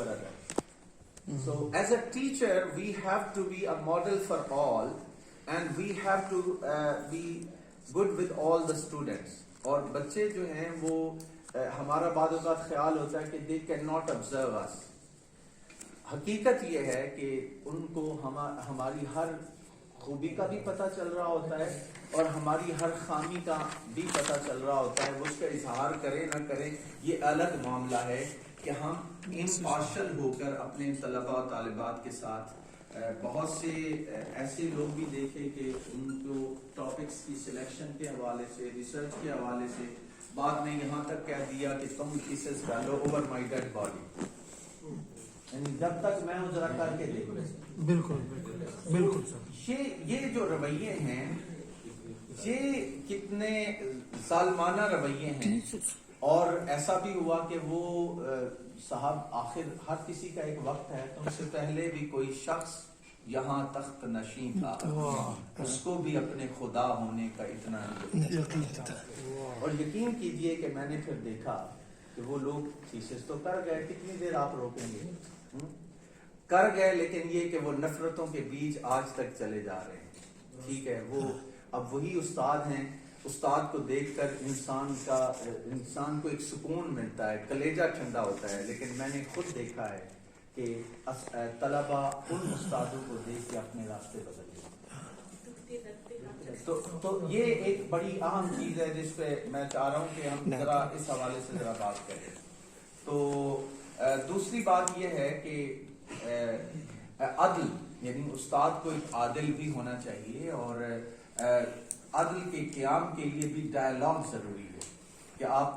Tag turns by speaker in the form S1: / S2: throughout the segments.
S1: for others. So as a teacher we have to be a model for all, and we have to be good with all the students. اور بچے جو ہیں وہ ہمارا بعض اوقات خیال ہوتا ہے کہ they cannot observe us. حقیقت یہ ہے کہ ان کو ہماری ہر خوبی کا بھی پتہ چل رہا ہوتا ہے اور ہماری ہر خامی کا بھی پتہ چل رہا ہوتا ہے. وہ اس کا اظہار کریں نہ کریں یہ الگ معاملہ ہے کہ ہم امپارشل ہو کر اپنے طلباء و طالبات کے ساتھ بہت سے ایسے لوگ بھی دیکھیں کہ ان کو ٹاپکس کی سلیکشن کے حوالے سے، ریسرچ کے حوالے سے بعد میں یہاں تک کہہ دیا کہ تم تھیسس ڈالو اوور مائی ڈیڈ باڈی. جب تک میں وہ ذرا کر کے دیکھوں. بالکل بالکل یہ جو رویے ہیں یہ کتنے ظالمانہ رویے ہیں. اور ایسا بھی ہوا کہ وہ صاحب آخر ہر کسی کا ایک وقت ہے، تو ان سے پہلے بھی کوئی شخص یہاں تخت نشین تھا، اس کو بھی اپنے خدا ہونے کا اتنا یقین تھا. اور یقین کیجئے کہ میں نے پھر دیکھا کہ وہ لوگ تھیسس تو کر گئے، کتنی دیر آپ روکیں گے، کر گئے، لیکن یہ کہ وہ نفرتوں کے بیج آج تک چلے جا رہے ہیں. ٹھیک ہے، وہ اب وہی استاد ہیں. استاد کو دیکھ کر انسان کو ایک سکون ملتا ہے، کلیجہ ٹھنڈا ہوتا ہے. لیکن میں نے خود دیکھا ہے کہ طلبہ ان استادوں کو دیکھ کے اپنے راستے بدل گئے. تو یہ ایک بڑی اہم چیز ہے جس پہ میں چاہ رہا ہوں کہ ہم ذرا اس حوالے سے ذرا بات کریں. تو دوسری بات یہ ہے کہ عدل، یعنی استاد کو ایک عادل بھی ہونا چاہیے، اور عدل کے قیام کے لیے بھی ڈائلاگ ضروری ہے. کہ آپ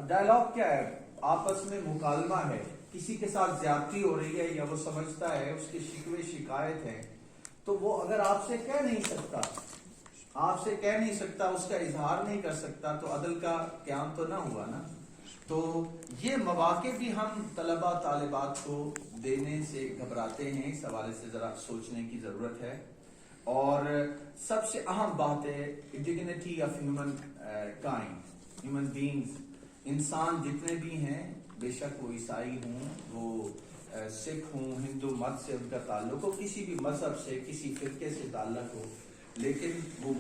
S1: ڈائلاگ کیا ہے؟ آپس میں مکالمہ ہے. کسی کے ساتھ زیادتی ہو رہی ہے یا وہ سمجھتا ہے اس کے شکوے شکایت ہے، تو وہ اگر آپ سے کہہ نہیں سکتا، اس کا اظہار نہیں کر سکتا، تو عدل کا قیام تو نہ ہوا نا. تو یہ مواقع بھی ہم طلباء طالبات کو دینے سے گھبراتے ہیں. اس حوالے سے ذرا سوچنے کی ضرورت ہے. اور سب سے اہم بات ہے dignity of human kind, human beings. انسان جتنے بھی ہیں، بے شک وہ عیسائی ہوں، وہ سکھ ہوں، ہندو مت سے ان کا تعلق ہو، کسی بھی مذہب سے، کسی فرقے سے تعلق ہو، لیکن وہ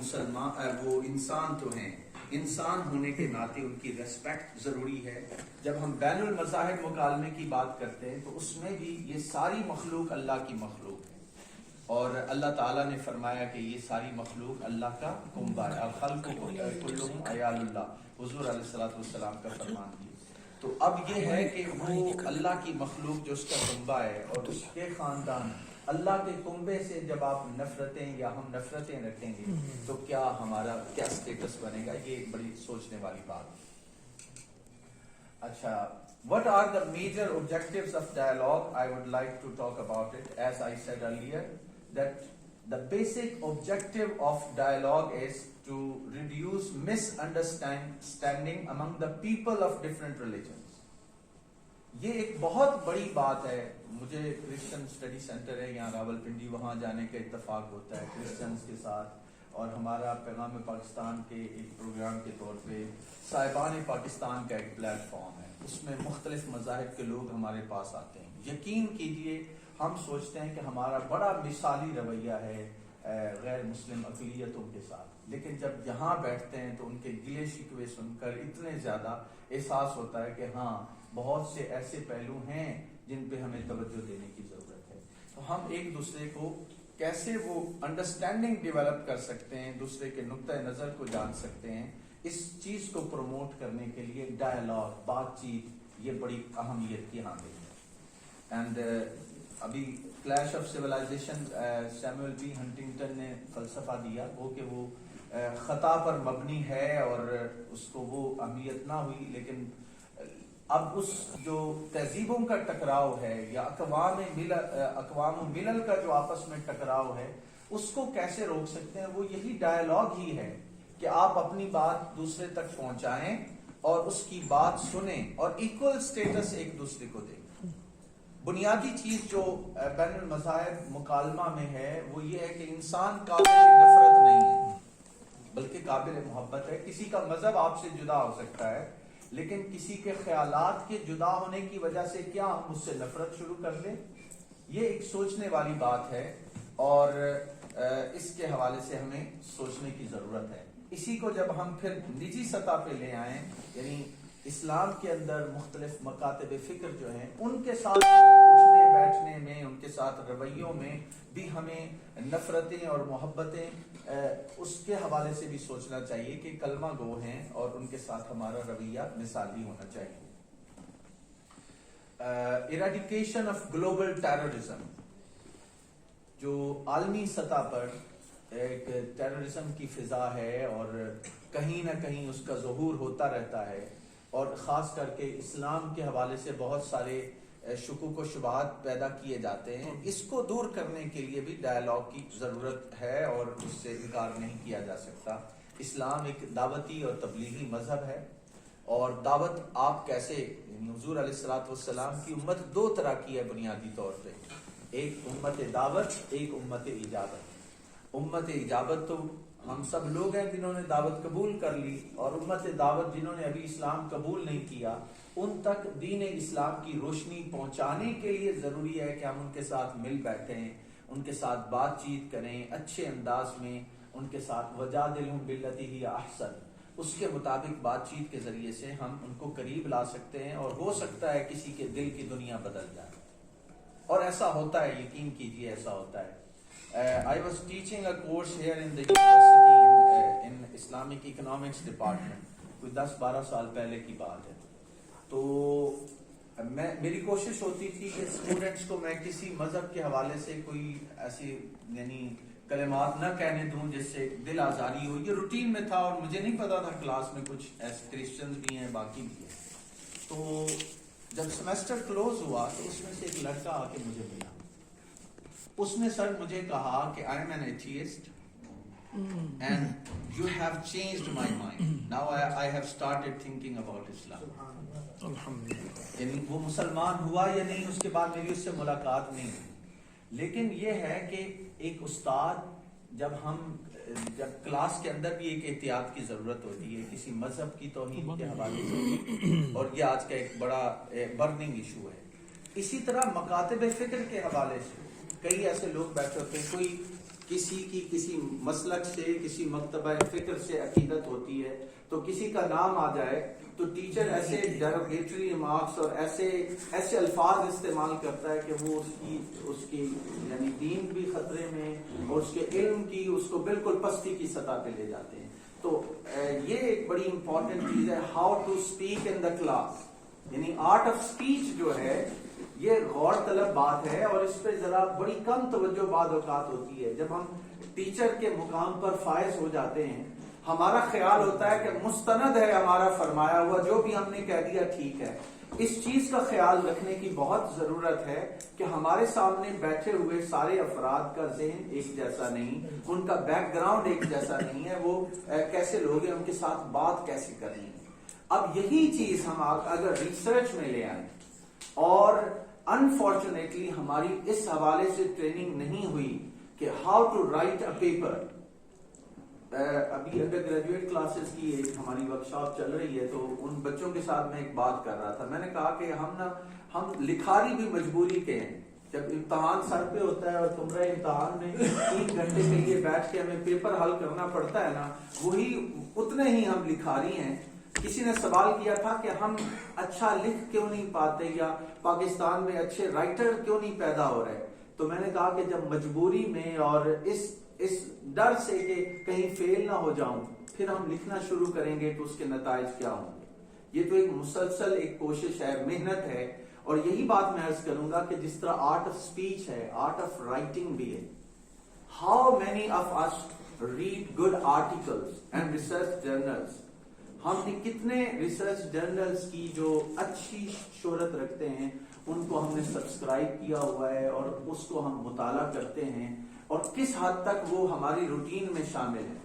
S1: وہ انسان تو ہیں. انسان ہونے کے ناطے ان کی ریسپیکٹ ضروری ہے. جب ہم بین المذاہب مکالمے کی بات کرتے ہیں تو اس میں بھی یہ ساری مخلوق اللہ کی مخلوق ہے، اور اللہ تعالیٰ نے فرمایا کہ یہ ساری مخلوق اللہ کا کنبہ ہے. الخلق کلہم عیال اللہ، حضور علیہ الصلوۃ والسلام کا فرمان ہے. تو اب یہ ہے کہ وہ اللہ کی مخلوق جو اس کا کنبہ ہے اور اس کے خاندان، اللہ کے کنبے سے جب آپ نفرتیں یا ہم نفرتیں رکھیں گے تو کیا ہمارا کیا اسٹیٹس بنے گا؟ یہ ایک بڑی سوچنے والی بات. اچھا، what are the major objectives of dialogue? I would like to talk about it. As I said earlier, that the basic objective of dialogue is to reduce misunderstanding among the people of different religions. یہ ایک بہت بڑی بات ہے. مجھے Christian study centre ہے یہاں راول پنڈی، وہاں جانے کا اتفاق ہوتا ہے کرسچنز کے ساتھ، اور ہمارا پیغام پاکستان کے ایک پروگرام کے طور پہ صاحبان پاکستان کا ایک پلیٹ فارم ہے. اس میں مختلف مذاہب کے لوگ ہمارے پاس آتے ہیں. یقین کیجئے ہم سوچتے ہیں کہ ہمارا بڑا مثالی رویہ ہے غیر مسلم اقلیتوں کے ساتھ، لیکن جب یہاں بیٹھتے ہیں تو ان کے گلے شکوے سن کر اتنے زیادہ احساس ہوتا ہے کہ ہاں بہت سے ایسے پہلو ہیں جن پہ ہمیں توجہ دینے کی ضرورت ہے. تو ہم ایک دوسرے کو کیسے وہ انڈرسٹینڈنگ ڈیولپ کر سکتے ہیں، دوسرے کے نقطۂ نظر کو جان سکتے ہیں، اس چیز کو پروموٹ کرنے کے لیے ڈائلاگ، بات چیت، یہ بڑی اہمیت کی حامل ہے. اینڈ ابھی clash of civilization Samuel B Huntington نے فلسفہ دیا، وہ کہ وہ خطا پر مبنی ہے اور اس کو وہ اہمیت نہ ہوئی. لیکن اب اس جو تہذیبوں کا ٹکراؤ ہے یا اقوام و ملل کا جو آپس میں ٹکراؤ ہے، اس کو کیسے روک سکتے ہیں؟ وہ یہی ڈائلاگ ہی ہے کہ آپ اپنی بات دوسرے تک پہنچائیں اور اس کی بات سنیں اور ایکول سٹیٹس ایک دوسرے کو دیں. بنیادی چیز جو بین المذاہب مکالمہ میں ہے وہ یہ ہے کہ انسان قابل نفرت نہیں ہے بلکہ قابل محبت ہے. کسی کا مذہب آپ سے جدا ہو سکتا ہے، لیکن کسی کے خیالات کے جدا ہونے کی وجہ سے کیا ہم اس سے نفرت شروع کر دیں؟ یہ ایک سوچنے والی بات ہے اور اس کے حوالے سے ہمیں سوچنے کی ضرورت ہے. اسی کو جب ہم پھر نجی سطح پہ لے آئیں، یعنی اسلام کے اندر مختلف مکاتب فکر جو ہیں ان کے ساتھ اٹھنے بیٹھنے میں، ان کے ساتھ رویوں میں بھی ہمیں نفرتیں اور محبتیں اس کے حوالے سے بھی سوچنا چاہیے کہ کلمہ گو ہیں اور ان کے ساتھ ہمارا رویہ مثالی ہونا چاہیے. ایراڈیکیشن آف گلوبل ٹیررزم، جو عالمی سطح پر ایک ٹیررزم کی فضا ہے اور کہیں نہ کہیں اس کا ظہور ہوتا رہتا ہے، اور خاص کر کے اسلام کے حوالے سے بہت سارے شکوک و شبہات پیدا کیے جاتے ہیں. اس کو دور کرنے کے لیے بھی ڈائیلاگ کی ضرورت ہے اور اس سے انکار نہیں کیا جا سکتا. اسلام ایک دعوتی اور تبلیغی مذہب ہے، اور دعوت آپ کیسے، یعنی حضور علیہ الصلوۃ والسلام کی امت دو طرح کی ہے بنیادی طور پہ، ایک امت دعوت، ایک امت اجابت. امت اجابت تو ہم سب لوگ ہیں جنہوں نے دعوت قبول کر لی، اور امت دعوت جنہوں نے ابھی اسلام قبول نہیں کیا، ان تک دین اسلام کی روشنی پہنچانے کے لیے ضروری ہے کہ ہم ان کے ساتھ مل بیٹھیں، ان کے ساتھ بات چیت کریں اچھے انداز میں، ان کے ساتھ وجادلہم باللتی ہی احسن، اس کے مطابق بات چیت کے ذریعے سے ہم ان کو قریب لا سکتے ہیں، اور ہو سکتا ہے کسی کے دل کی دنیا بدل جائے. اور ایسا ہوتا ہے، یقین کیجئے ایسا ہوتا ہے. I was teaching a course here in the university in Islamic Economics Department. کوئی 10-12 سال پہلے کی بات ہے. تو میری کوشش ہوتی تھی کہ اسٹوڈنٹس کو میں کسی مذہب کے حوالے سے کوئی ایسی یعنی کلمات نہ کہنے دوں جس سے دل آزاری ہو. یہ روٹین میں تھا اور مجھے نہیں پتا تھا کلاس میں کچھ ایسے کرسچنز بھی ہیں، باقی بھی ہیں. تو جب سیمسٹر کلوز ہوا تو اس میں سے ایک لڑکا آ کے مجھے ملا. اس نے سر مجھے کہا کہ I am an atheist and you have changed my mind. Now I have started thinking about Islam. یعنی وہ مسلمان ہوا یا نہیں، اس کے بعد میری اس سے ملاقات نہیں ہوئی. لیکن یہ ہے کہ ایک استاد جب کلاس کے اندر بھی ایک احتیاط کی ضرورت ہوتی ہے کسی مذہب کی توہین کے حوالے سے، اور یہ آج کا ایک بڑا برننگ ایشو ہے. اسی طرح مکاتب فکر کے حوالے سے کئی ایسے لوگ بیٹھے ہوتے ہیں، کوئی کسی مسلک سے، کسی مکتبہ فکر سے عقیدت ہوتی ہے، تو کسی کا نام آ جائے تو ٹیچر ایسے ڈیروگیٹری ریمارکس اور ایسے الفاظ استعمال کرتا ہے کہ وہ اس کی یعنی دین بھی خطرے میں اور اس کے علم کی اس کو بالکل پستی کی سطح پہ لے جاتے ہیں. تو یہ ایک بڑی امپورٹنٹ چیز ہے، how to speak in the class, یعنی آرٹ آف اسپیچ جو ہے یہ غور طلب بات ہے، اور اس پہ ذرا بڑی کم توجہ بعض اوقات ہوتی ہے. جب ہم ٹیچر کے مقام پر فائز ہو جاتے ہیں، ہمارا خیال ہوتا ہے کہ مستند ہے ہمارا فرمایا ہوا، جو بھی ہم نے کہہ دیا ٹھیک ہے. اس چیز کا خیال رکھنے کی بہت ضرورت ہے کہ ہمارے سامنے بیٹھے ہوئے سارے افراد کا ذہن ایک جیسا نہیں، ان کا بیک گراؤنڈ ایک جیسا نہیں ہے، وہ کیسے لوگ ہیں، ان کے ساتھ بات کیسے کرنی ہے. اب یہی چیز ہم اگر ریسرچ میں لے آئیں، اور انفارچونیٹلی ہماری اس حوالے سے ٹریننگ نہیں ہوئی کہ how to write a paper. ابھی انڈر گریجویٹ کلاسز کی ایک ہماری ورکشاپ چل رہی ہے، تو ان بچوں کے ساتھ میں ایک بات کر رہا تھا. میں نے کہا کہ ہم لکھاری بھی مجبوری کے ہیں. جب امتحان سر پہ ہوتا ہے اور تمہارے امتحان میں 3 گھنٹے کے لیے بیٹھ کے ہمیں پیپر حل کرنا پڑتا ہے نا، وہی اتنے ہی ہم لکھاری ہیں. کسی نے سوال کیا تھا کہ ہم اچھا لکھ کیوں نہیں پاتے، یا پاکستان میں اچھے رائٹر کیوں نہیں پیدا ہو رہے. تو میں نے کہا کہ جب مجبوری میں اور اس ڈر سے کہ کہیں فیل نہ ہو جاؤں پھر ہم لکھنا شروع کریں گے تو اس کے نتائج کیا ہوں گے. یہ تو ایک مسلسل ایک کوشش ہے، محنت ہے. اور یہی بات میں عرض کروں گا کہ جس طرح آرٹ آف اسپیچ ہے، آرٹ آف رائٹنگ بھی ہے. How many of us read good articles and research journals. ہم نے کتنے ریسرچ جرنلز کی جو اچھی شہرت رکھتے ہیں ان کو ہم نے سبسکرائب کیا ہوا ہے اور اس کو ہم مطالعہ کرتے ہیں، اور کس حد تک وہ ہماری روٹین میں شامل ہے.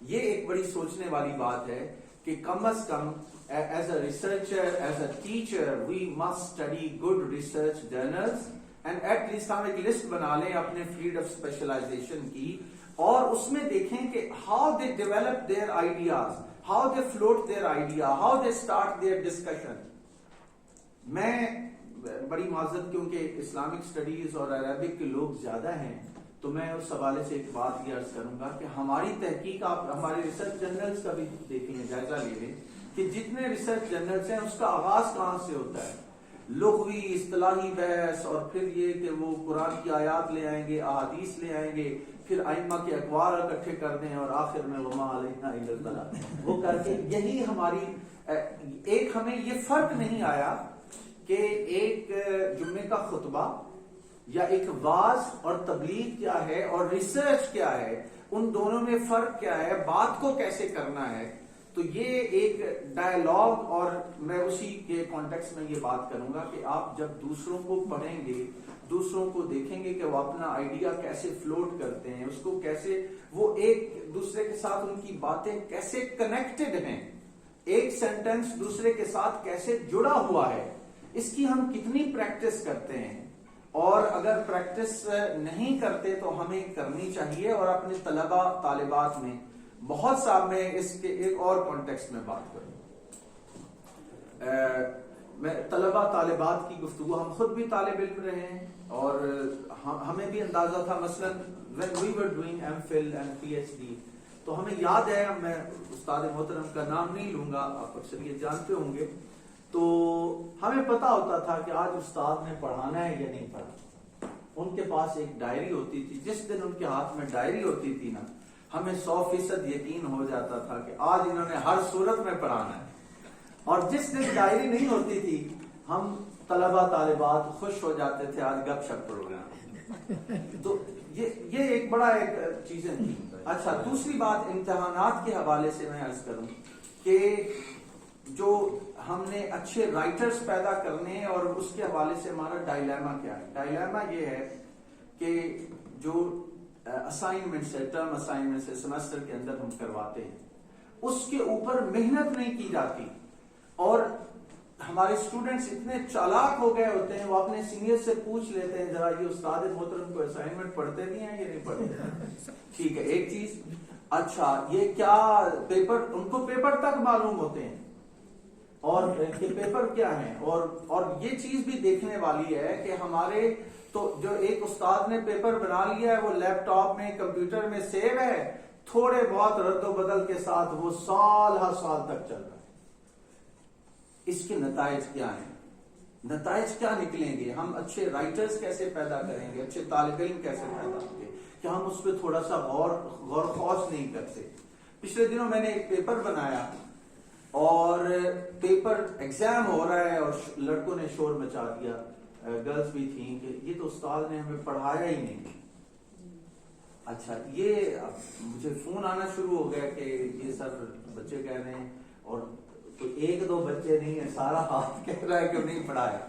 S1: یہ ایک بڑی سوچنے والی بات ہے کہ کم از کم as a researcher, as a teacher, we must study good research journals, and at least ہم ایک لسٹ بنا لیں اپنے فیلڈ آف اسپیشلائزیشن کی، اور اس میں دیکھیں کہ how they develop their ideas, how they float their idea, how they start their discussion. میں بڑی معذرت کیونکہ اسلامک اسٹڈیز اور عربک کے لوگ زیادہ ہیں تو میں اس حوالے سے ایک بات یہ عرض کروں گا کہ ہماری تحقیق آپ ہمارے ریسرچ جرنلز کا بھی دیکھ لیں، جائزہ لے لیں کہ جتنے ریسرچ جرنلز ہیں اس کا آغاز کہاں سے ہوتا ہے، لغوی اصطلاحی بحث، اور پھر یہ کہ وہ قرآن کی آیات لے آئیں گے، احادیث لے آئیں گے، پھر ائمہ کے اقوال اکٹھے کر دیں اور آخر میں وما علینا الا البلاغ وہ کر کے، یہی ہماری ایک ہمیں یہ فرق نہیں آیا کہ ایک جمعے کا خطبہ یا ایک واعظ اور تبلیغ کیا ہے اور ریسرچ کیا ہے، ان دونوں میں فرق کیا ہے، بات کو کیسے کرنا ہے. تو یہ ایک ڈائیلاگ، اور میں اسی کے کانٹیکس میں یہ بات کروں گا کہ آپ جب دوسروں کو پڑھیں گے، دوسروں کو دیکھیں گے کہ وہ اپنا آئیڈیا کیسے فلوٹ کرتے ہیں، اس کو کیسے وہ ایک دوسرے کے ساتھ ان کی باتیں کیسے کنیکٹڈ ہیں، ایک سینٹنس دوسرے کے ساتھ کیسے جڑا ہوا ہے، اس کی ہم کتنی پریکٹس کرتے ہیں. اور اگر پریکٹس نہیں کرتے تو ہمیں کرنی چاہیے. اور اپنے طلبہ طالبات میں بہت سا، میں اس کے ایک اور کانٹیکسٹ میں بات کروں، میں طلبہ طالبات کی گفتگو، ہم خود بھی طالب علم رہے ہیں اور ہمیں بھی اندازہ تھا، مثلا when we were doing MPhil and PhD تو ہمیں یاد ہے، میں استاد محترم کا نام نہیں لوں گا، آپ اکثر یہ جانتے ہوں گے، تو ہمیں پتا ہوتا تھا کہ آج استاد نے پڑھانا ہے یا نہیں پڑھانا. ان کے پاس ایک ڈائری ہوتی تھی، جس دن ان کے ہاتھ میں ڈائری ہوتی تھی نا، ہمیں 100% یقین ہو جاتا تھا کہ آج انہوں نے ہر صورت میں پڑھانا ہے. اور جس دن ڈائری نہیں ہوتی تھی، ہم طلبہ طالبات خوش ہو جاتے تھے، آج گپ شپ پروگرام. تو یہ ایک بڑا ایک چیزیں تھی. اچھا، دوسری بات امتحانات کے حوالے سے میں عرض کروں کہ جو ہم نے اچھے رائٹرز پیدا کرنے، اور اس کے حوالے سے ہمارا ڈائلیما کیا ہے. ڈائلیما یہ ہے کہ جو اسائنمنٹس ہے، ٹرم اسائنمنٹس ہے، سیمسٹر کے اندر ہم کرواتے ہیں، اس کے اوپر محنت نہیں کی جاتی. اور ہمارے اسٹوڈنٹس اتنے چالاک ہو گئے ہوتے ہیں، وہ اپنے سینئر سے پوچھ لیتے ہیں، ذرا یہ استاد محترم کو اسائنمنٹ پڑھتے بھی ہیں یا نہیں پڑھتے. ٹھیک ہے، ایک چیز. اچھا، یہ کیا پیپر، ان کو پیپر تک معلوم ہوتے ہیں اور کہ پیپر کیا ہیں. اور یہ چیز بھی دیکھنے والی ہے کہ ہمارے تو جو ایک استاد نے پیپر بنا لیا ہے، وہ لیپ ٹاپ میں کمپیوٹر میں سیو ہے، تھوڑے بہت رد و بدل کے ساتھ وہ سال ہر سال تک چل رہا ہے. اس کے نتائج کیا ہیں، نتائج کیا نکلیں گے، ہم اچھے رائٹرز کیسے پیدا کریں گے، اچھے طالب علم کیسے پیدا ہوں گے، کہ ہم اس پہ تھوڑا سا غور خوض نہیں کرتے. پچھلے دنوں میں نے ایک پیپر بنایا اور پیپر ایگزام ہو رہا ہے اور لڑکوں نے شور مچا دیا، گرلز بھی تھیں، کہ یہ تو استاد نے ہمیں پڑھایا ہی نہیں. اچھا، یہ مجھے فون آنا شروع ہو گیا کہ یہ سر بچے کہہ رہے ہیں، اور کوئی ایک دو بچے نہیں ہیں، سارا ہاتھ کہہ رہا ہے کہ نہیں پڑھایا.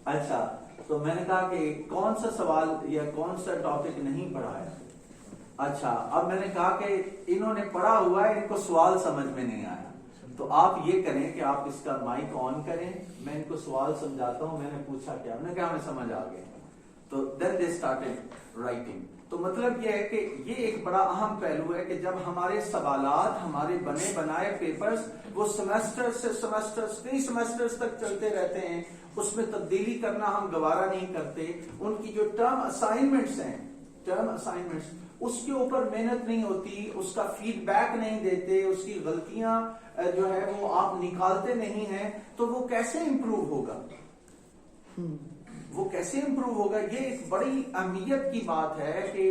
S1: اچھا، تو میں نے کہا کہ کون سا سوال یا کون سا ٹاپک نہیں پڑھایا. اچھا، اب میں نے کہا کہ انہوں نے پڑھا ہوا ہے، ان کو سوال سمجھ میں نہیں آیا، تو آپ یہ کریں کہ آپ اس کا مائک آن کریں، میں ان کو سوال سمجھاتا ہوں. میں نے پوچھا کیا، انہوں نے کہا ہمیں سمجھ آ گیا. تو then they started writing. تو مطلب یہ ہے کہ یہ ایک بڑا اہم پہلو ہے کہ جب ہمارے سوالات، ہمارے بنے بنائے پیپرز وہ سیمسٹر سے سیمسٹر، کئی سیمسٹرز تک چلتے رہتے ہیں، اس میں تبدیلی کرنا ہم گوارا نہیں کرتے. ان کی جو ٹرم اسائنمنٹس ہیں، ٹرم اسائنمنٹس، اس کے اوپر محنت نہیں ہوتی، اس کا فیڈ بیک نہیں دیتے، اس کی غلطیاں جو ہے وہ آپ نکالتے نہیں ہیں، تو وہ کیسے امپروو ہوگا، وہ کیسے امپروو ہوگا. یہ ایک بڑی اہمیت کی بات ہے کہ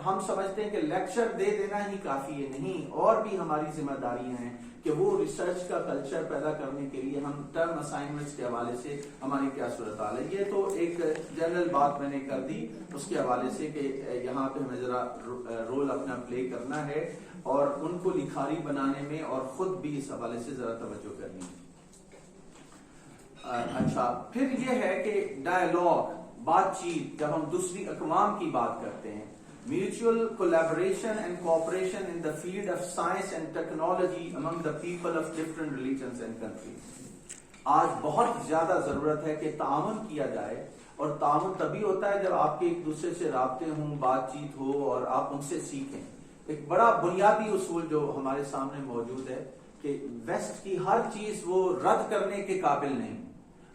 S1: ہم سمجھتے ہیں کہ لیکچر دے دینا ہی کافی ہے، نہیں، اور بھی ہماری ذمہ داریاں ہیں کہ وہ ریسرچ کا کلچر پیدا کرنے کے لیے ہم ٹرم اسائنمنٹس کے حوالے سے ہماری کیا صورتحال ہے. یہ تو ایک جنرل بات میں نے کر دی اس کے حوالے سے کہ یہاں پہ ہمیں ذرا رول اپنا پلے کرنا ہے اور ان کو لکھاری بنانے میں اور خود بھی اس حوالے سے ذرا توجہ کرنی ہے. اچھا، پھر یہ ہے کہ ڈائیلاگ، بات چیت، جب ہم دوسری اقوام کی بات کرتے ہیں، mutual collaboration and cooperation in the field of science and technology among the people of different religions and countries. آج بہت زیادہ ضرورت ہے کہ تعاون کیا جائے، اور تعاون تبھی ہوتا ہے جب آپ کے ایک دوسرے سے رابطے ہوں، بات چیت ہو اور آپ ان سے سیکھیں. ایک بڑا بنیادی اصول جو ہمارے سامنے موجود ہے کہ ویسٹ کی ہر چیز وہ رد کرنے کے قابل نہیں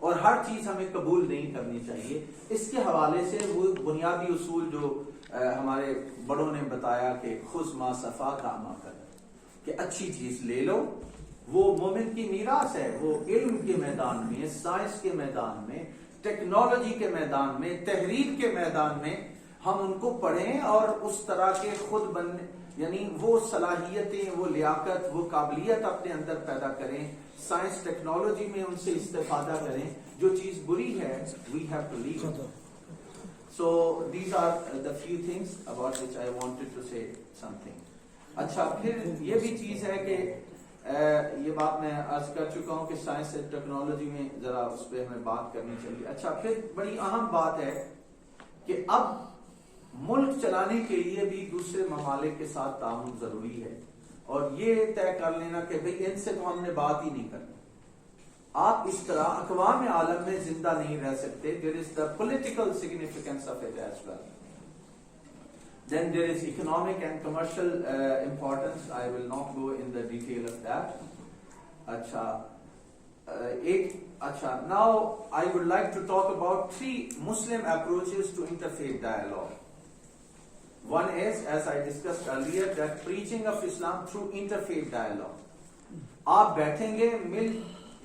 S1: اور ہر چیز ہمیں قبول نہیں کرنی چاہیے. اس کے حوالے سے وہ بنیادی اصول جو ہمارے بڑوں نے بتایا کہ خذ ما صفاک ما کر، کہ اچھی چیز لے لو. وہ مومن کی میراث ہے. وہ علم کے میدان میں، سائنس کے میدان میں، ٹیکنالوجی کے میدان میں، تحریر کے میدان میں ہم ان کو پڑھیں اور اس طرح کے خود بننے، یعنی وہ صلاحیتیں، وہ لیاقت، وہ قابلیت اپنے اندر پیدا کریں. سائنس ٹیکنالوجی میں ان سے استفادہ کریں. جو چیز بری ہے we have to leave it. So these are the few things about which I wanted to say something. اچھا، پھر یہ بھی چیز ہے کہ یہ بات میں عرض کر چکا ہوں کہ سائنس اینڈ ٹیکنالوجی میں ذرا اس پہ ہمیں بات کرنی چاہیے. اچھا، پھر بڑی اہم بات ہے کہ اب ملک چلانے کے لیے بھی دوسرے ممالک کے ساتھ تعاون ضروری ہے، اور یہ طے کر لینا کہ بھئی ان سے تو ہم نے بات ہی نہیں کرنی. آپ اس طرح اقوام عالم میں زندہ نہیں رہ سکتے. There is the political significance of it as well. Then there is economic and commercial importance. I will not go in the detail of that. Acha, now I would like to talk about 3 Muslim approaches to interfaith dialogue. One is, as I discussed earlier, that preaching of Islam through interfaith dialogue. آپ بیٹھیں گے،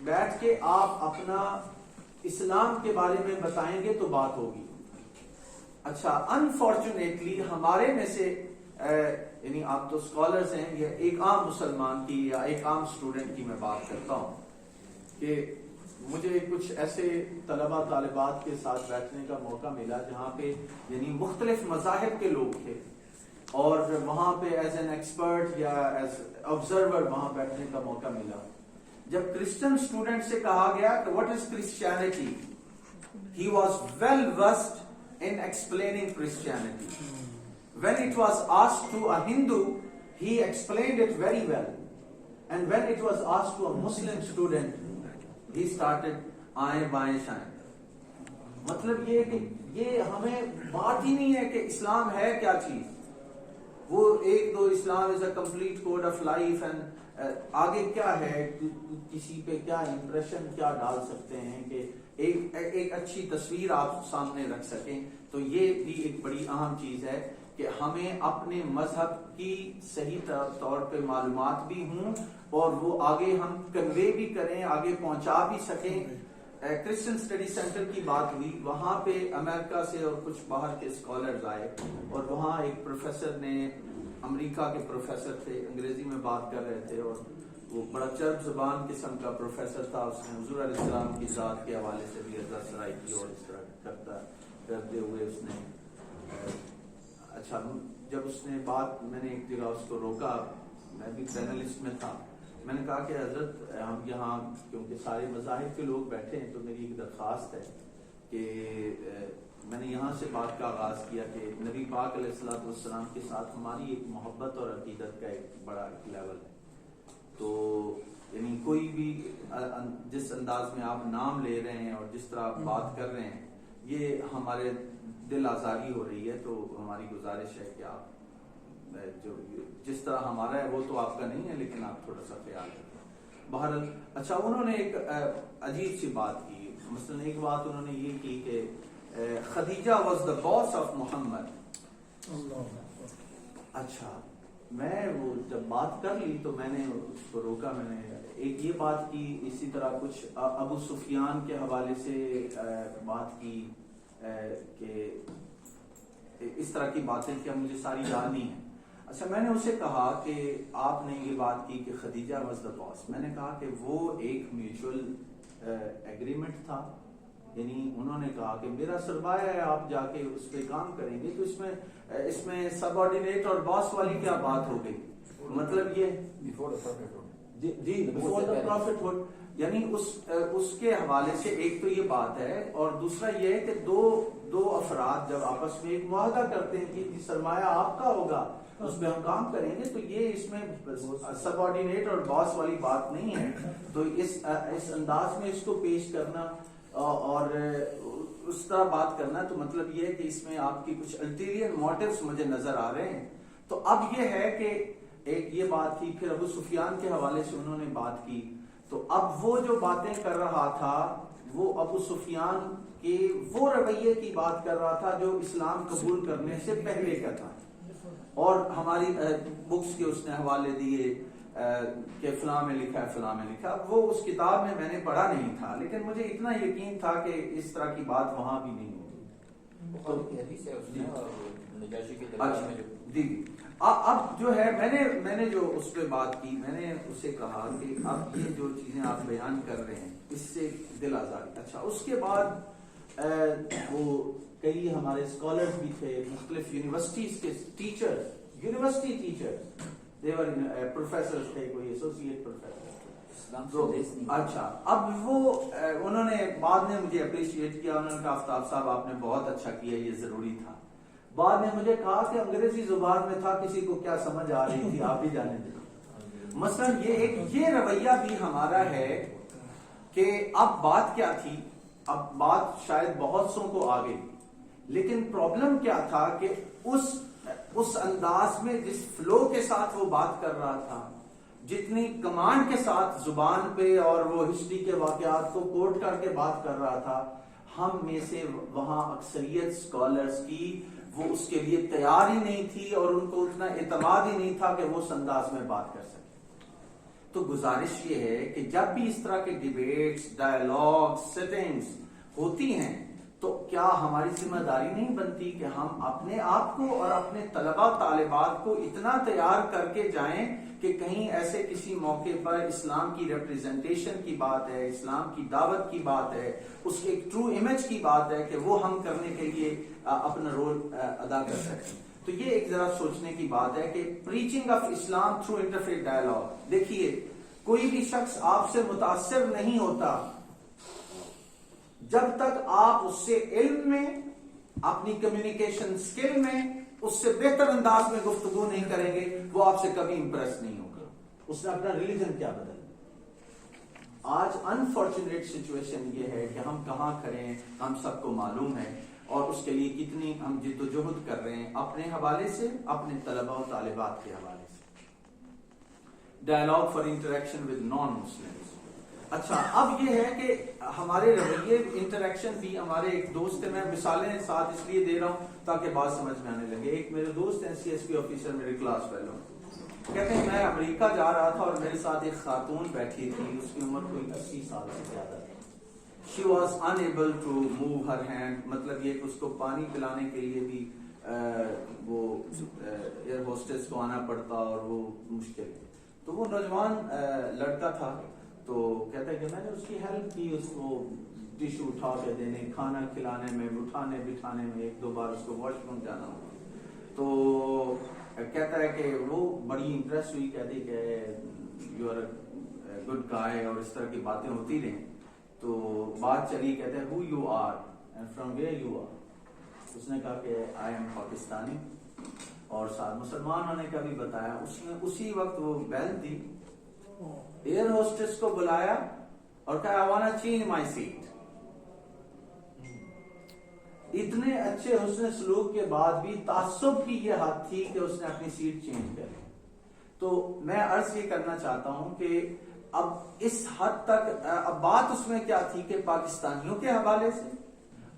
S1: بیٹھ کے آپ اپنا اسلام کے بارے میں بتائیں گے تو بات ہوگی. اچھا، انفارچونیٹلی ہمارے میں سے یعنی آپ تو اسکالرز ہیں، یا ایک عام مسلمان کی یا ایک عام اسٹوڈنٹ کی میں بات کرتا ہوں کہ مجھے کچھ ایسے طلبہ طالبات کے ساتھ بیٹھنے کا موقع ملا جہاں پہ یعنی مختلف مذاہب کے لوگ تھے، اور وہاں پہ ایز این ایکسپرٹ یا ایز آبزرور وہاں بیٹھنے کا موقع ملا. جب کرسچن اسٹوڈنٹ سے کہا گیا کہ what is Christianity, he was well versed in explaining Christianity. When it was asked to a Hindu, he explained it very well. And when it was asked to a Muslim student, he started آئیں بائیں شائیں. مطلب یہ کہ یہ ہمیں بات ہی نہیں ہے کہ اسلام ہے کیا چیز. وہ ایک دو Islam is a complete code of life, and آگے کیا ہے، کسی پہ کیا امپریشن کیا ڈال سکتے ہیں کہ ایک اچھی تصویر آپ سامنے رکھ سکیں. تو یہ بھی ایک بڑی اہم چیز ہے کہ ہمیں اپنے مذہب کی صحیح طور پہ معلومات بھی ہوں اور وہ آگے ہم کنوے بھی کریں، آگے پہنچا بھی سکیں. کرسچن اسٹڈی سینٹر کی بات ہوئی، وہاں پہ امریکہ سے اور کچھ باہر کے اسکالرز آئے، اور وہاں ایک پروفیسر نے، امریکہ کے پروفیسر تھے، انگریزی میں بات کر رہے تھے، اور وہ بڑا چرب زبان قسم کا پروفیسر تھا. اس نے حضور علیہ السلام کی ذات کے حوالے سے بھی عزت سرائی کی، اور اس طرح کرتے ہوئے اس نے اچھا، جب اس نے بات، میں نے ایک جگہ اس کو روکا، میں بھی پینلسٹ میں تھا، میں نے کہا کہ حضرت ہم یہاں کیونکہ سارے مذاہب کے لوگ بیٹھے ہیں تو میری ایک درخواست ہے کہ میں نے یہاں سے بات کا آغاز کیا کہ نبی پاک علیہ الصلوۃ والسلام کے ساتھ ہماری ایک محبت اور عقیدت کا ایک بڑا لیول ہے. تو یعنی کوئی بھی جس انداز میں آپ نام لے رہے ہیں اور جس طرح آپ بات کر رہے ہیں، یہ ہمارے دل آزاری ہو رہی ہے. تو ہماری گزارش ہے کہ آپ جو جس طرح ہمارا ہے وہ تو آپ کا نہیں ہے، لیکن آپ تھوڑا سا خیال رکھیں. بہرحال اچھا، انہوں نے ایک عجیب سی بات کی. مثلا ایک بات انہوں نے یہ کی کہ Khadija was the boss of Muhammad. اچھا، میں وہ جب بات کر لی تو میں نے اس کو روکا. میں نے ایک یہ بات کی، اسی طرح کچھ ابو سفیان کے حوالے سے بات کی کہ اس طرح کی باتیں کیا مجھے ساری یاد نہیں ہیں. اچھا، میں نے اسے کہا کہ آپ نے یہ بات کی کہ خدیجہ واز دا باس. میں نے کہا کہ وہ ایک میوچل ایگریمنٹ تھا، یعنی انہوں نے کہا کہ میرا سرمایہ ہے، آپ جا کے اس پہ کام کریں گے، تو اس میں سب آرڈینیٹ اور باس والی کیا بات ہو گئی. مطلب یہ جی بفور دا پروفٹ، یعنی اس کے حوالے سے ایک تو یہ بات ہے، اور دوسرا یہ ہے کہ دو افراد جب آپس میں ایک معاہدہ کرتے ہیں کہ سرمایہ آپ کا ہوگا، اس پہ ہم کام کریں گے، تو یہ اس میں سب آرڈینیٹ اور باس والی بات نہیں ہے. تو اس انداز میں اس کو پیش کرنا اور اس طرح بات کرنا، تو مطلب یہ ہے کہ اس میں آپ کی کچھ الٹیریئر موٹیوز مجھے نظر آ رہے ہیں. تو اب یہ ہے کہ ایک یہ بات تھی، پھر ابو سفیان کے حوالے سے انہوں نے بات کی، تو اب وہ جو باتیں کر رہا تھا وہ ابو سفیان کے وہ رویے کی بات کر رہا تھا جو اسلام قبول کرنے سے پہلے کا تھا، اور ہماری بکس کے اس نے حوالے دیے کہ فلاں میں لکھا ہے فلاں میں لکھا، وہ اس کتاب میں میں نے پڑھا نہیں تھا، لیکن مجھے اتنا یقین تھا کہ اس طرح کی بات وہاں بھی نہیں ہوگی۔ جی اب جو ہے میں نے جو اس پہ بات کی، میں نے اسے کہا کہ اب یہ جو چیزیں آپ بیان کر رہے ہیں اس سے دل آزاری۔ اچھا، اس کے بعد وہ کئی ہمارے اسکالرز بھی تھے، مختلف یونیورسٹیز کے ٹیچرز، یونیورسٹی ٹیچرز، دیور پروفیسرز تھے، کوئی ایسوسیٹ پروفیسر۔ اچھا، اب وہ انہوں نے بعد میں مجھے اپریشیٹ کیا، انہوں نے کہا آفتاب صاحب آپ نے بہت اچھا کیا، یہ ضروری تھا۔ بعد میں مجھے کہا کہ انگریزی زبان میں تھا، کسی کو کیا سمجھ آ رہی تھی، آپ ہی جانے دیں۔ مثلا یہ رویہ بھی ہمارا ہے کہ اب بات کیا تھی، اب بات شاید بہت سو کو آ گئی، لیکن پرابلم کیا تھا کہ اس انداز میں جس فلو کے ساتھ وہ بات کر رہا تھا، جتنی کمانڈ کے ساتھ زبان پہ اور وہ ہسٹری کے واقعات کو کوٹ کر کے بات کر رہا تھا، ہم میں سے وہاں اکثریت اسکالرز کی وہ اس کے لیے تیار ہی نہیں تھی، اور ان کو اتنا اعتماد ہی نہیں تھا کہ وہ اس انداز میں بات کر سکے۔ تو گزارش یہ ہے کہ جب بھی اس طرح کے ڈیبیٹس، ڈائلاگ، سیٹنگز ہوتی ہیں تو کیا ہماری ذمہ داری نہیں بنتی کہ ہم اپنے آپ کو اور اپنے طلبہ طالبات کو اتنا تیار کر کے جائیں کہ کہیں ایسے کسی موقع پر اسلام کی ریپریزنٹیشن کی بات ہے، اسلام کی دعوت کی بات ہے، اس کے ایک ٹرو امیج کی بات ہے کہ وہ ہم کرنے کے لیے اپنا رول ادا کر سکیں۔ تو یہ ایک ذرا سوچنے کی بات ہے کہ preaching of Islam through interfaith dialogue, دیکھیے کوئی بھی شخص آپ سے متاثر نہیں ہوتا جب تک آپ اس سے علم میں، اپنی کمیونیکیشن سکل میں اس سے بہتر انداز میں گفتگو نہیں کریں گے، وہ آپ سے کبھی امپریس نہیں ہوگا۔ اس نے اپنا ریلیجن کیا بدلا؟ آج انفارچونیٹ سچویشن یہ ہے کہ ہم کہاں کھڑے ہیں ہم سب کو معلوم ہے، اور اس کے لیے کتنی ہم جد و جہد کر رہے ہیں اپنے حوالے سے، اپنے طلبہ و طالبات کے حوالے سے۔ Dialogue for interaction with non Muslims. اچھا، اب یہ ہے کہ ہمارے رویے انٹریکشن بھی، ہمارے ایک دوست ہیں، میں مثالیں ساتھ اس لیے دے رہا ہوں تاکہ بات سمجھ میں آنے لگے۔ ایک میرے دوست ہیں CSP آفیسر، میرے کلاس فیلو، کہتے ہیں میں امریکہ جا رہا تھا اور میرے ساتھ ایک خاتون بیٹھی تھی، اس کی عمر کوئی 80 سال سے زیادہ تھی۔ She was unable to move her hand، مطلب یہ کہ اس کو پانی پلانے کے لیے بھی وہ ایئر ہوسٹس کو آنا پڑتا اور وہ مشکل۔ تو وہ نوجوان لڑکا تھا، تو کہتا ہے کہ میں نے اس کی ہیلپ کی، اس کو ٹیشو اٹھا کے دینے، کھانا کھلانے میں، اٹھانے بٹھانے میں، ایک دو بار اس کو واش روم جانا ہوا۔ تو کہتا ہے کہ وہ بڑی امپریس ہوئی، کہتی کہ you are a good guy, اور اس طرح کی باتیں ہوتی رہیں۔ تو بات چلی، کہتے ہیں who you are and from where you are۔ اس نے کہا کہ I am پاکستانی، اور ساتھ مسلمان ہونے کا بھی بتایا۔ اس نے اسی وقت وہ بیل دی، ایئر ہوسٹس کو بلایا اور کہا I wanna change my seat۔ اتنے اچھے حسن سلوک کے بعد بھی تعصب کی یہ حد تھی کہ اس نے اپنی سیٹ چینج کر لی۔ تو میں عرض یہ کرنا چاہتا ہوں کہ اب اس حد تک اب بات اس میں کیا تھی کہ پاکستانیوں کے حوالے سے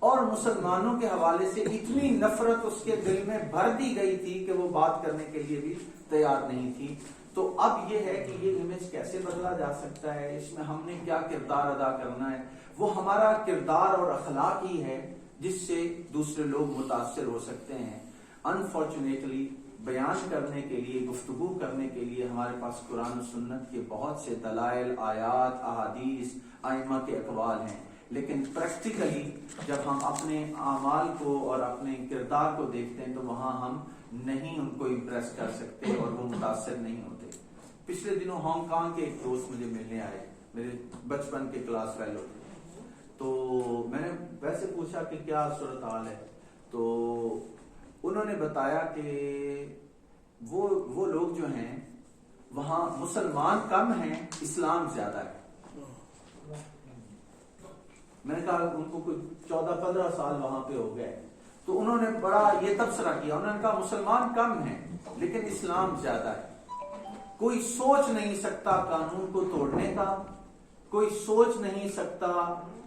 S1: اور مسلمانوں کے حوالے سے اتنی نفرت اس کے دل میں بھر دی گئی تھی کہ وہ بات کرنے کے لیے بھی تیار نہیں تھی۔ تو اب یہ ہے کہ یہ امیج کیسے بدلا جا سکتا ہے، اس میں ہم نے کیا کردار ادا کرنا ہے۔ وہ ہمارا کردار اور اخلاق ہی ہے جس سے دوسرے لوگ متاثر ہو سکتے ہیں۔ انفارچونیٹلی بیان کرنے کے لیے، گفتگو کرنے کے لیے ہمارے پاس قرآن و سنت کے بہت سے دلائل، آیات، احادیث، ائمہ کے اقوال ہیں، لیکن پریکٹیکلی جب ہم اپنے اعمال کو اور اپنے کردار کو دیکھتے ہیں تو وہاں ہم نہیں ان کو امپریس کر سکتے اور وہ متاثر نہیں ہوتے۔ پچھلے دنوں ہانگ کانگ کے ایک دوست مجھے ملنے آئے، میرے بچپن کے کلاس فیلو تھے۔ تو میں نے ویسے پوچھا کہ کیا صورتحال ہے، تو انہوں نے بتایا کہ وہ لوگ جو ہیں وہاں مسلمان کم ہیں، اسلام زیادہ ہے۔ میں نے کہا ان کو کچھ 14-15 سال وہاں پہ ہو گئے، تو تو انہوں نے بڑا یہ تبصرہ کیا، انہوں نے کہا مسلمان کم ہیں لیکن اسلام زیادہ ہے. کوئی سوچ نہیں سکتا قانون کو توڑنے کا، کوئی سوچ نہیں سکتا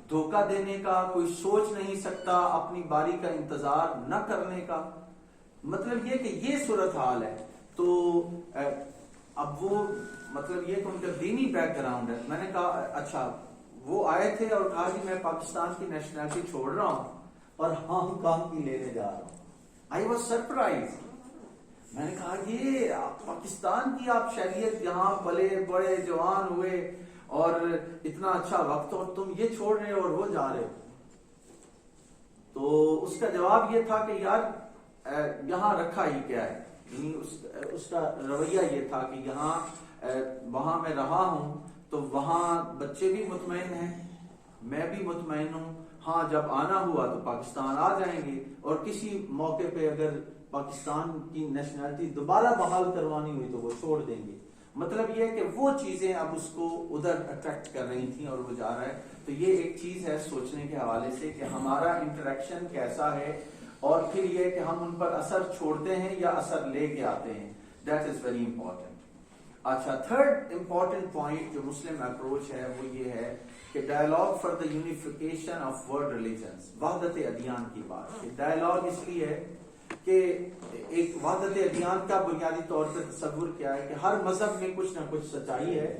S1: دھوکہ دینے کا، کوئی سوچ نہیں سکتا اپنی باری کا انتظار نہ کرنے کا. مطلب یہ کہ یہ صورتحال ہے. تو اب وہ مطلب یہ کہ ان کا دینی بیک گراؤنڈ ہے. میں نے کہا اچھا، وہ آئے تھے اور کہا کہ میں پاکستان کی نیشنلٹی چھوڑ رہا ہوں اور ہانگ کانگ کی لینے جا رہا ہوں. I was surprise. میں نے کہا یہ پاکستان کی آپ شہریت، یہاں پلے بڑے جوان ہوئے اور اتنا اچھا وقت، اور تم یہ چھوڑ رہے ہو اور وہ جا رہے ہو. تو اس کا جواب یہ تھا کہ یار یہاں رکھا ہی کیا ہے. یعنی اس کا رویہ یہ تھا کہ یہاں وہاں میں رہا ہوں تو وہاں بچے بھی مطمئن ہیں، میں بھی مطمئن ہوں. ہاں جب آنا ہوا تو پاکستان آ جائیں گے، اور کسی موقع پہ اگر پاکستان کی نیشنلٹی دوبارہ بحال کروانی ہوئی تو وہ چھوڑ دیں گے. مطلب یہ ہے کہ وہ چیزیں اب اس کو ادھر اٹریکٹ کر رہی تھیں اور وہ جا رہا ہے. تو یہ ایک چیز ہے سوچنے کے حوالے سے کہ ہمارا انٹریکشن کیسا ہے، اور پھر یہ کہ ہم ان پر اثر چھوڑتے ہیں یا اثر لے کے آتے ہیں. That is very important. اچھا، تھرڈ امپورٹنٹ پوائنٹ جو مسلم اپروچ ہے وہ یہ ہے کہ dialogue for the unification of world religions, وحدت ادیان کی بات. ڈائلاگ اس لیے ہے کہ ایک وحدت ادیان کا بنیادی طور پہ تصور کیا ہے کہ ہر مذہب میں کچھ نہ کچھ سچائی ہے،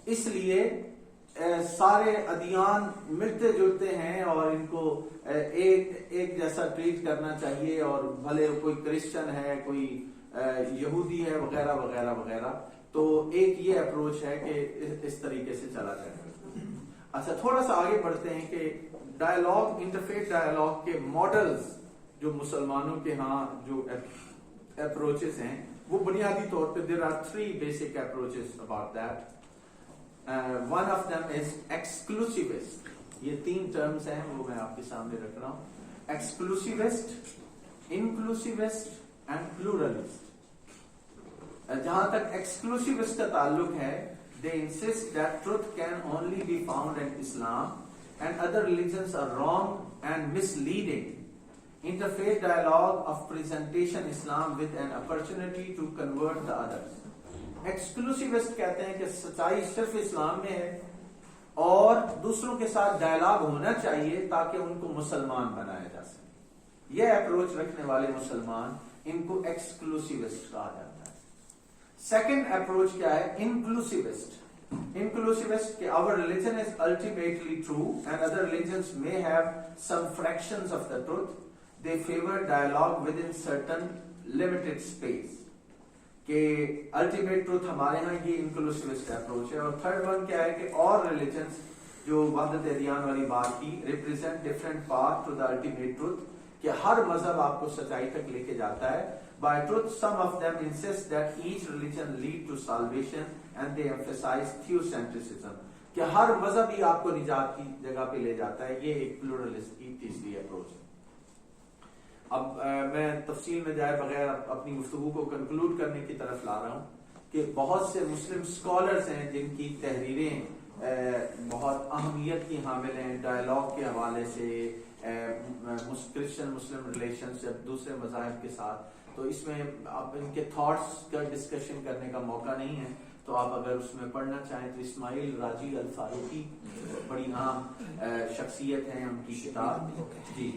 S1: اس لیے سارے ادیان ملتے جلتے ہیں اور ان کو ایک جیسا ٹریٹ کرنا چاہیے، اور بھلے کوئی کرسچن ہے، کوئی یہودی ہے، وغیرہ وغیرہ وغیرہ. تو ایک یہ اپروچ ہے کہ اس طریقے سے چلا جائے. اچھا، تھوڑا سا آگے بڑھتے ہیں کہ ڈائلاگ، انٹرفیتھ ڈائلاگ کے ماڈلز جو مسلمانوں کے ہاں جو اپروچز ہیں وہ بنیادی طور پہ there are three basic approaches about that. One of them is exclusivist. یہ تین ٹرمز ہیں وہ میں آپ کے سامنے رکھ رہا ہوں. exclusivist, inclusivist and pluralist. جہاں تک exclusivist کا تعلق ہے، they insist that truth can only be found in Islam and other religions are wrong and misleading. Interfaith dialogue of presentation Islam with an opportunity to convert the others. Exclusivist کہتے ہیں کہ سچائی صرف اسلام میں ہے اور دوسروں کے ساتھ ڈائلاگ ہونا چاہیے تاکہ ان کو مسلمان بنایا جا سکے. یہ اپروچ رکھنے والے مسلمان، ان کو ایکسکلوسیوسٹ کہا جاتا ہے. سیکنڈ اپروچ کیا ہے؟ انکلوسیوسٹ. Inclusivist کہ our religion is ultimately true and other religions may have some fractions of the truth. They favor dialogue within certain limited space. کہ ultimate truth ہمارے ہاں یہ inclusivist approach ہے. اور تھرڈ ون کیا ہے کہ all religions جو وحدت ادیان والی بات کی represent different path to the ultimate truth، کہ ہر مذہب آپ کو سچائی تک لے کے جاتا ہے. By truth, some of them insist that each religion lead to salvation and they emphasize theocentrism، کہ ہر مذہب ہی آپ کو نجات کی جگہ پہ لے جاتا ہے. یہ ایک پلورلسٹ کی تیسری اپروچ ہے. اب میں تفصیل میں جائے بغیر اپنی گفتگو کو کنکلوڈ کرنے کی طرف لا رہا ہوں کہ بہت سے مسلم اسکالرز ہیں جن کی تحریریں بہت اہمیت کی حامل ہیں ڈائلاگ کے حوالے سے، کرسچن مسلم ریلیشنشپ دوسرے مذاہب کے ساتھ. تو اس میں آپ ان کے تھاٹس کا ڈسکشن کرنے کا موقع نہیں ہے، تو آپ اگر اس میں پڑھنا چاہیں تو اسماعیل راجی الفاروقی بڑی عام شخصیت ہیں، ان کی کتاب جی،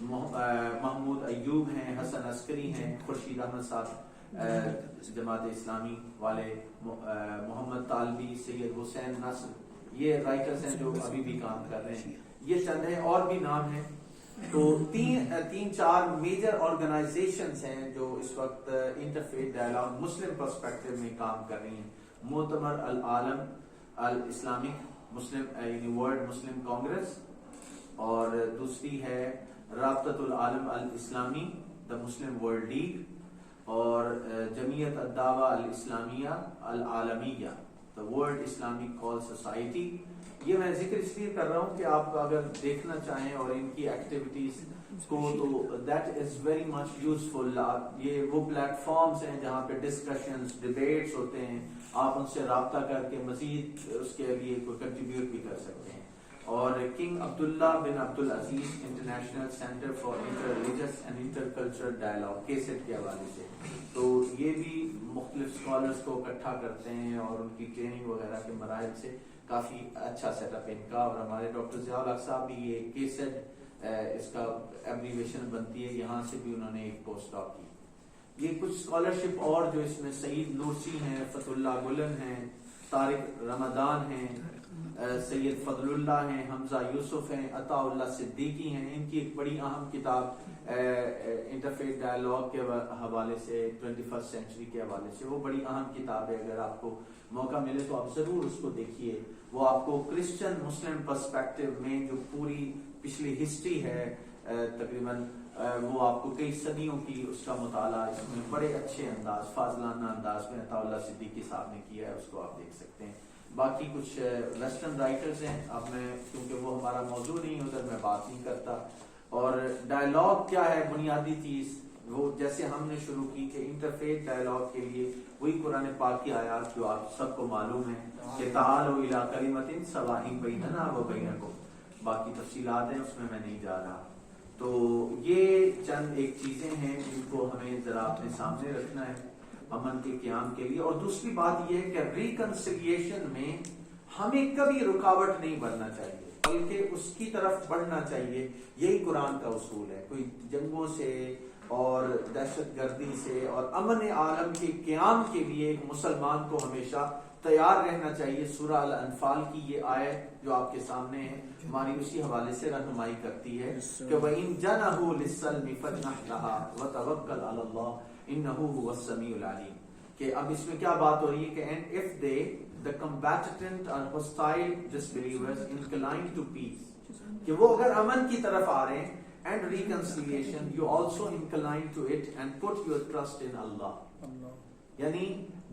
S1: محمود ایوب ہیں، حسن عسکری ہیں، خورشید احمد صاحب جماعت اسلامی والے، محمد طالبی، سید حسین نصر، یہ رائٹرز ہیں جو ابھی بھی کام کر رہے ہیں. یہ چند ہیں، اور بھی نام ہیں. تو تین چار میجر آرگنائزیشنز ہیں جو اس وقت انٹرفیتھ ڈائلاگ مسلم پرسپیکٹو میں کام کر رہی ہیں. مؤتمر العالم الاسلامک مسلم، یعنی ورلڈ مسلم کانگریس، اور دوسری ہے رابطۃ العالم الاسلامی دا مسلم ورلڈ لیگ، اور جمعیت الدعوہ الاسلامیہ العالمیہ the World Islamic Call Society. یہ میں ذکر اس لیے کر رہا ہوں کہ آپ اگر دیکھنا چاہیں اور ان کی ایکٹیویٹیز کو تو that is very much useful. یہ وہ پلیٹ فارمز ہیں جہاں پہ ڈسکشنز، ڈیبیٹس ہوتے ہیں، آپ ان سے رابطہ کر کے مزید اس کے لیے کوئی کنٹریبیوٹ بھی کر سکتے ہیں. اور king Abdullah bin Abdulaziz international centre for inter religious and inter cultural dialogue کیسٹ کے حوالے سے. تو یہ بھی مختلف اسکالرس کو اکٹھا کرتے ہیں اور ان کی ٹریننگ وغیرہ کے مراحل سے کافی اچھا سیٹ اپ ان کا. اور ہمارے ڈاکٹر ضیاء الحق صاحب بھی یہ کیسٹ اس کا ایبریویشن بنتی ہے, یہاں سے بھی انہوں نے ایک پوسٹ ڈاک کی. یہ کچھ اسکالرشپ اور جو اس میں سعید نورسی ہیں, فتح اللہ گلن ہیں, طارق رمضان ہیں, سید فضل اللہ ہیں, حمزہ یوسف ہیں, عطا اللہ صدیقی ہیں. ان کی ایک بڑی اہم کتاب انٹرفیتھ ڈائلاگ کے حوالے سے 21st سینچری کے حوالے سے, وہ بڑی اہم کتاب ہے. اگر آپ کو موقع ملے تو آپ ضرور اس کو دیکھیے. وہ آپ کو کرسچن مسلم پرسپیکٹو میں جو پوری پچھلی ہسٹری ہے تقریباً وہ آپ کو کئی صدیوں کی اس کا مطالعہ اس میں بڑے اچھے انداز, فاضلانہ انداز میں عطا اللہ صدیقی صاحب نے کیا ہے, اس کو آپ دیکھ سکتے ہیں. باقی کچھ ویسٹرن رائٹرز ہیں, اب میں کیونکہ وہ ہمارا موضوع نہیں, ادھر میں بات نہیں کرتا. اور ڈائلاگ کیا ہے بنیادی چیز, وہ جیسے ہم نے شروع کی کہ انٹرفیتھ ڈائلاگ کے لیے وہی قرآن پاک کی آیات جو آپ سب کو معلوم ہے کہ تعالوا الی کلمۃ سواء بیننا و بینکم. باقی تفصیلات ہیں اس میں نہیں جا رہا. تو یہ چند ایک چیزیں ہیں جن کو ہمیں ذرا اپنے سامنے رکھنا ہے امن کے قیام کے لیے. اور دوسری بات یہ ہے کہ ریکنسیلیشن میں ہمیں کبھی رکاوٹ نہیں بننا چاہیے, بلکہ اس کی طرف بڑھنا چاہیے. یہی قرآن کا اصول ہے. کوئی جنگوں سے اور دہشت گردی سے اور امن عالم کے قیام کے لیے ایک مسلمان کو ہمیشہ تیار رہنا چاہیے. سورہ الانفال کی یہ آیت جو آپ کے سامنے ہے ہماری اسی حوالے سے رہنمائی کرتی ہے کہ وَإِن جَنَحُوا لِلسَّلْمِ فَاجْنَحْ لَهَا وَتَوَكَّلْ عَلَى اللَّهِ إِنَّهُ هُوَ السَّمِيعُ الْعَلِيمُ. کہ اب اس میں کیا بات ہو رہی ہے کہ and if they the combatant or hostile disbelievers inclined to peace, کہ وہ اگر امن کی طرف آ رہے ہیں and reconciliation, you also incline to it and put your trust in Allah. یعنی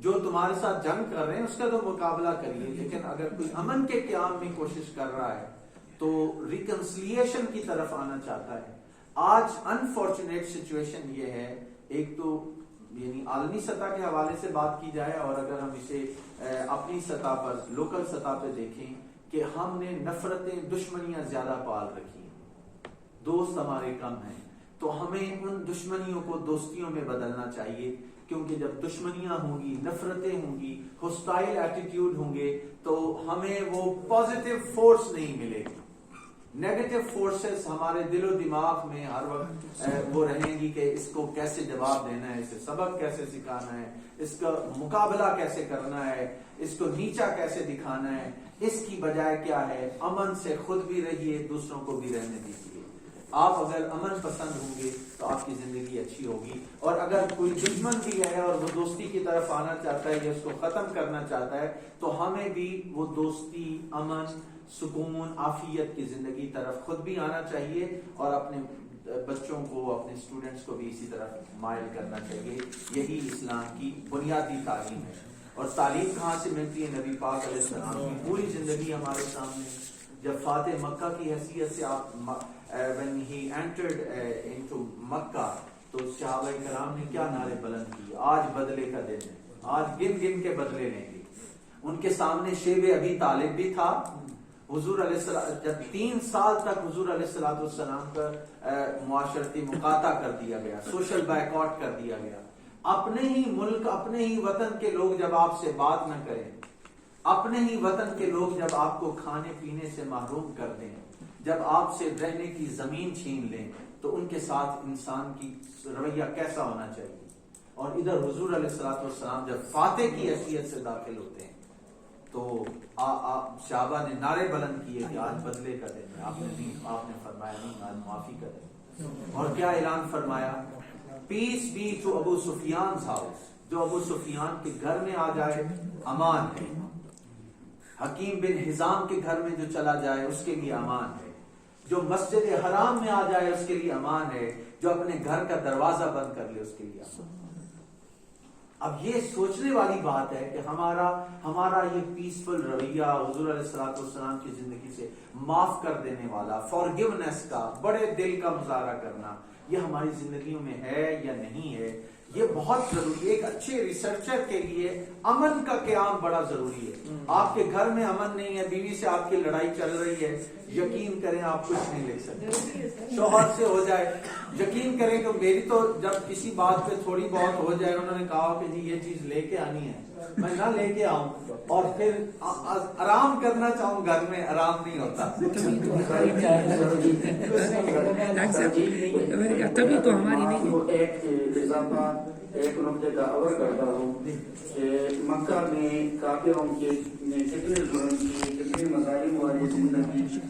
S1: جو تمہارے ساتھ جنگ کر رہے ہیں اس کا تو مقابلہ کریے, لیکن اگر کوئی امن کے قیام میں کوشش کر رہا ہے تو ریکنسلیشن کی طرف آنا چاہتا ہے. آج انفارچونیٹ سچویشن یہ ہے, ایک تو یعنی عالمی سطح کے حوالے سے بات کی جائے اور اگر ہم اسے اپنی سطح پر لوکل سطح پہ دیکھیں کہ ہم نے نفرتیں دشمنیاں زیادہ پال رکھی ہیں, دوست ہمارے کم ہیں. تو ہمیں ان دشمنیوں کو دوستیوں میں بدلنا چاہیے, کیونکہ جب دشمنیاں ہوں گی, نفرتیں ہوں گی, ہوسٹائل ایٹیٹیوڈ ہوں گے تو ہمیں وہ پازیٹیو فورس نہیں ملے گی. نیگیٹو فورسز ہمارے دل و دماغ میں ہر وقت وہ رہیں گی کہ اس کو کیسے جواب دینا ہے, اسے سبق کیسے سکھانا ہے, اس کا مقابلہ کیسے کرنا ہے, اس کو نیچا کیسے دکھانا ہے. اس کی بجائے کیا ہے, امن سے خود بھی رہیے, دوسروں کو بھی رہنے دیجیے. آپ اگر امن پسند ہوں گے تو آپ کی زندگی اچھی ہوگی. اور اگر کوئی دشمن بھی ہے اور وہ دوستی کی طرف آنا چاہتا ہے یا اس کو ختم کرنا چاہتا ہے تو ہمیں بھی وہ دوستی, امن, سکون, عافیت کی زندگی طرف خود بھی آنا چاہیے اور اپنے بچوں کو, اپنے اسٹوڈنٹس کو بھی اسی طرف مائل کرنا چاہیے. یہی اسلام کی بنیادی تعلیم ہے. اور تعلیم کہاں سے ملتی ہے؟ نبی پاک علیہ السلام کی پوری زندگی ہمارے سامنے. جب فاتح مکہ کی حیثیت سے آپ when he entered into مکہ تو صحابہ کرام نے کیا نعرے بلند کی, آج بدلے کا دن ہے, آج گن گن کے بدلے لیں گے. ان کے سامنے شیب ابی طالب بھی تھا. حضور علیہ السلام جب 3 سال تک حضور علیہ السلام کا معاشرتی مقاطع کر دیا گیا, سوشل بائیکاٹ کر دیا گیا. اپنے ہی ملک, اپنے ہی وطن کے لوگ جب آپ سے بات نہ کریں, اپنے ہی وطن کے لوگ جب آپ کو کھانے پینے سے محروم کر دیں, جب آپ سے رہنے کی زمین چھین لیں, تو ان کے ساتھ انسان کی رویہ کیسا ہونا چاہیے. اور ادھر حضور علیہ السلام جب فاتح کی حیثیت سے داخل ہوتے ہیں تو صحابہ نے نعرے بلند کیے کہ آج بدلے کا دن ہے. آپ نے فرمایا نہیں, آج معافی کا دن. اور کیا اعلان فرمایا, peace be to Abu Sufyan's house. جو ابو سفیان کے گھر میں آ جائے امان ہے. حکیم بن حزام کے گھر میں جو چلا جائے اس کے لیے امان ہے. جو مسجد حرام میں آ جائے اس کے لیے امان ہے. جو اپنے گھر کا دروازہ بند کر لے اس کے لیے امان. اب یہ سوچنے والی بات ہے کہ ہمارا یہ پیسفل رویہ حضور علیہ السلام کی زندگی سے معاف کر دینے والا, فارگیونیس کا, بڑے دل کا مظاہرہ کرنا, یہ ہماری زندگیوں میں ہے یا نہیں ہے. یہ بہت ضروری ہے. ایک اچھے ریسرچر کے لیے امن کا قیام بڑا ضروری ہے. آپ کے گھر میں امن نہیں ہے, بیوی سے آپ کی لڑائی چل رہی ہے, یقین کریں آپ کچھ نہیں لے سکتے. شوہر سے ہو جائے, یقین کریں کہ میری تو جب کسی بات پہ تھوڑی بہت ہو جائے, انہوں نے کہا کہ جی یہ چیز لے کے آنی ہے, میں نہ لے کے آؤں اور پھر آرام کرنا چاہوں گھر میں, آرام نہیں ہوتا.
S2: تبھی تو ہماری نہیں.
S3: ایک نقطے کا عرض کرتا ہوں کہ مکہ میں کافروں کے کتنے ظلم کی, کتنے مظالم والی زندگی